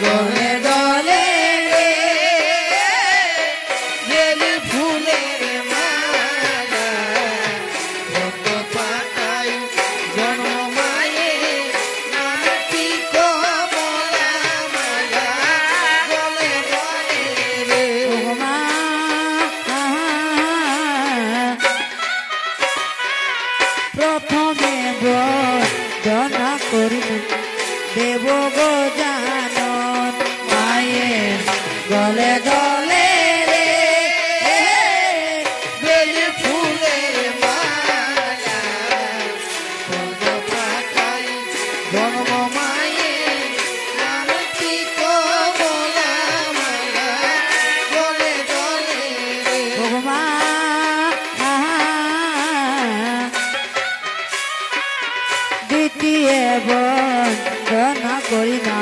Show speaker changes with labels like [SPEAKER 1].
[SPEAKER 1] দলে দলে রে বেলি ফুলের মালা কত পাতায় জন্ম মায়ে নামটি কমলা মালা দলে দলে রে
[SPEAKER 2] প্রথমে বন্দনা করিব দেব গজানন মায়ের গলে গলে রে
[SPEAKER 1] বেলি ফুলের মালা কত পাতায় জন্ম মায়ে নামটি কমলা মালা দলে দলে রে
[SPEAKER 2] দ্বিতীয় বন্দনা করি মা